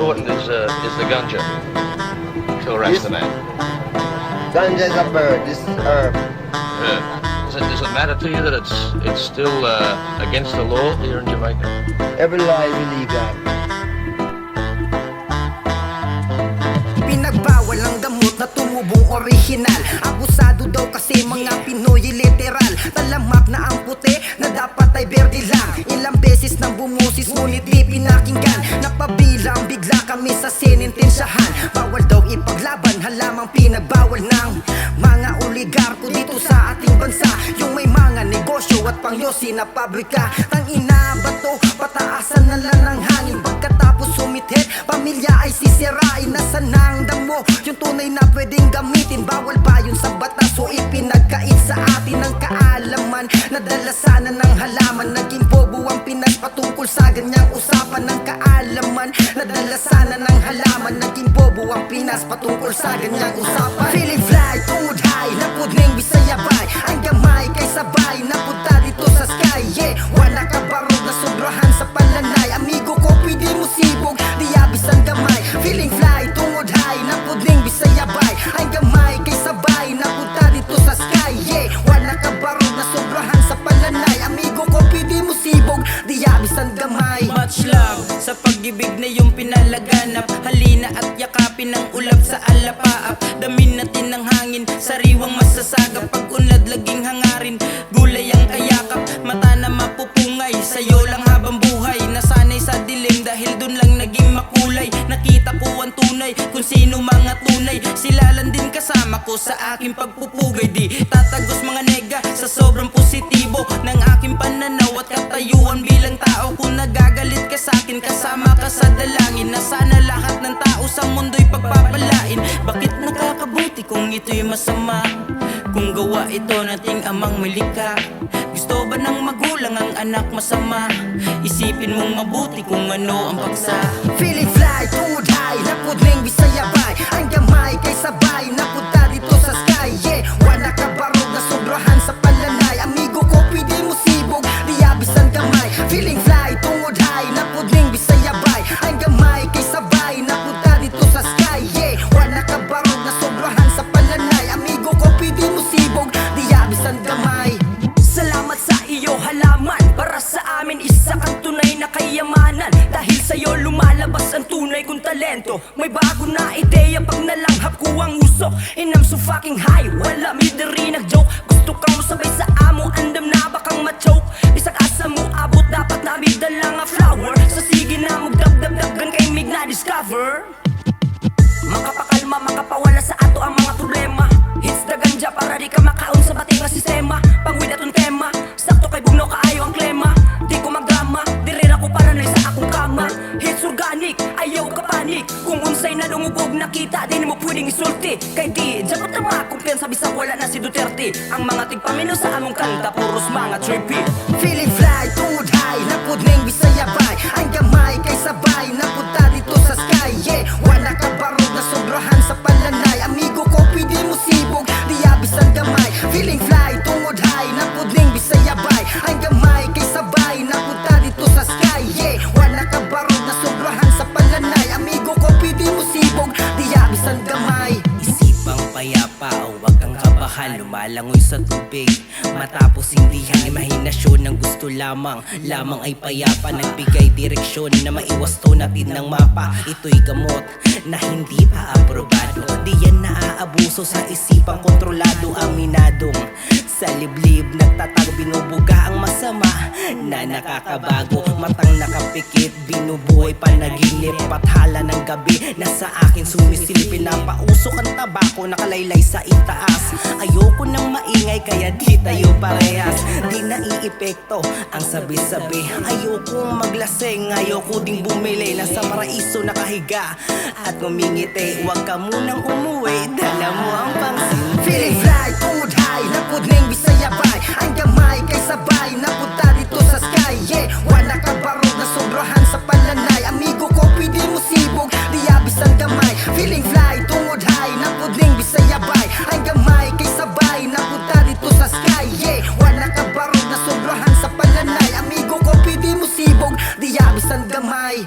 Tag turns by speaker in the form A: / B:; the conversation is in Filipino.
A: important is the ganja to arrest the man?
B: Ganja is a bird, this is herb.
A: Does it matter to you that it's still against the law here in Jamaica?
B: Every law is illegal.
C: Pinagbawal ang gamot na tumubong orihinal. Abusado daw kasi mga Pinoy literal. Talamak na ang puti na dapat ay berde lang. Ilang beses nang bumusis ngunit di pinakinggan. Napabilang bigla kami sa sinintensyahan. Bawal daw ipaglaban halamang pinagbawal ng mga oligarko dito sa ating bansa. Yung may mga negosyo at pangyosi na pabrika. Tangina ba to? Pataasan na lang ng hangin. Pagkatapos sumithit, pamilya ay sisirain. Nasa nang damo yung tunay na pwedeng gamitin. Bawal ba yun sa batas o ipinagkait sa atin ng kaalaman? Nadala sana ng halaman. Naging bobo ang Pinas patungkol sa ganyang usapan ng kaalaman. Nadala sana ng halaman. Naging bobo ang Pinas patungkol sa ganyang usapan. Feeling fly, tungod high, napudning Bisaya bay. Ang gamay kay sabay, napunta dito sa sky. Yeah, wala ka barog na sobrahan sa palanay. Amigo ko, pwede mo sibog, di abis ang gamay. Feeling fly, tungod high, napudning Bisaya bay. Ang gamay kay sabay, napunta dito sa sky. Yeah, wala ka barog na sobrahan sa palanay. Amigo ko, pwede mo sibog, di abis ang gamay.
D: Much love sa pag-ibig na yung pinalaganap. Halina at yakapin ang ulap sa alapaap. Damin natin ng hangin, sariwang masasagap. Pag-unlad laging hangarin, gulay ang kayakap. Mata na mapupungay, sa'yo lang habang buhay. Nasanay sa dilim dahil dun lang naging makulay. Nakita ko ang tunay, kung sino mga tunay. Sila lang din kasama ko sa aking pagpupugay. Di tatagos mga nega sa sobrang positibo ng aking pananaw at katayuan bilang tao. Kung nagagalit ka sa akin, kasama ka sa dalangin. Na sana lahat ng tao sa mundo'y pagpapalain. Bakit nakakabuti kung ito'y masama? Kung gawa ito nating amang malika. Gusto ba ng magulang ang anak masama? Isipin mong mabuti kung ano ang paksa.
C: Feeling fly, tungod high, napudning Bisaya bay. Ang gamay kay sabay, napunta dito sa sky. Yeah, wala ka barog na sobrahan sa palanay. Amigo ko, pwede mo sibog, di abis ang gamay. Feeling fly, tungod high, napudning Bisaya bay. Ang gamay kay sabay, napunta dito sa sky. Yeah, wala ka barog na sobrahan sa palanay. Amigo ko, pwede mo sibog, di abis ang gamay. Salamat sa iyo halaman, para sa amin isa kang tunay na kayamanan. Dahil sa'yo lumalabas ang tunay kong talento. May bago na ideya pag nalanghap ko ang usok. And I'm so fucking high, wala mi diri nag-joke. Gusto kang sabay sa amo, andam na bakang ma-choke. Isang asa mo abot, dapat na bidala nga flower. Sa sige na magdagdag-daggan kay mig na discover. Makapakalma, makapawala sa ato ang mga problema. Hits the ganja para di ka makaon sa bating na sistema. Pangwid atong tema, sakto kay bugno kaayo ang klema. Di ko magdrama, di rin ako paranay sa akong kama. Hits organic, ayaw ka panik. Kung unsay na lumubog nakita, di mo pwedeng isulti. Kay di, dyan mo tama, kumpiyansa bisang wala na si Duterte. Ang mga tigpamino sa among kanta, puros mga trippy. Feeling fly, tungod high, napudning Bisaya bay. Ang gamay kay sabay, napunta dito sa sky. Yeah, wala ka barog na sobrahan sa palanay. Amigo ko, pwede mo sibog, di abis ang gamay. Feeling fly, tungod high, napudning Bisaya bay. Ang gamay kay sabay, napunta dito sa sky. Yeah, wala ka barog na sobrahan sa palanay. Amigo ko, pwede mo sibog, di abis ang gamay.
D: Isipang payapa o wag kang kabahan. Lumalangoy sa tubig matapos hindihan. Imahinasyon ng gusto lamang. Lamang ay payapa, nagbigay direksyon na maiwas to natin ng mapa. Ito'y gamot na hindi pa aprobado. Di yan naaabuso sa isipang kontrolado. Aminadong sa liblib nagtatag, binubuga ang masama na nakakabago. Matang nakapikit, binubuhay panaginip. Pathala ng gabi na sa akin sumisilip. Pinapausok ang tabako, nakalaylay sa itaas. Ayoko nang maingay kaya di tayo parehas. Di naiipekto ang sabi-sabi. Ayoko maglaseng, ayoko ding bumili. Nasa paraiso nakahiga at ngumingiti. Huwag ka munang umuwi, dala mo ang pangsinti.
C: Feeling fly, tungod high, napudning Bisaya bay. Ang gamay kay sabay, napunta dito sa sky. Yeah, wala ka barog na sobrahan sa palanay. Amigo ko, pwede mo sibog, di abis ang gamay. Feeling fly, tungod high, napudning Bisaya bay. Ang gamay kay sabay, napunta dito sa sky. Yeah, wala ka barog na sobrahan sa palanay. Amigo ko, pwede mo sibog, di abis ang gamay.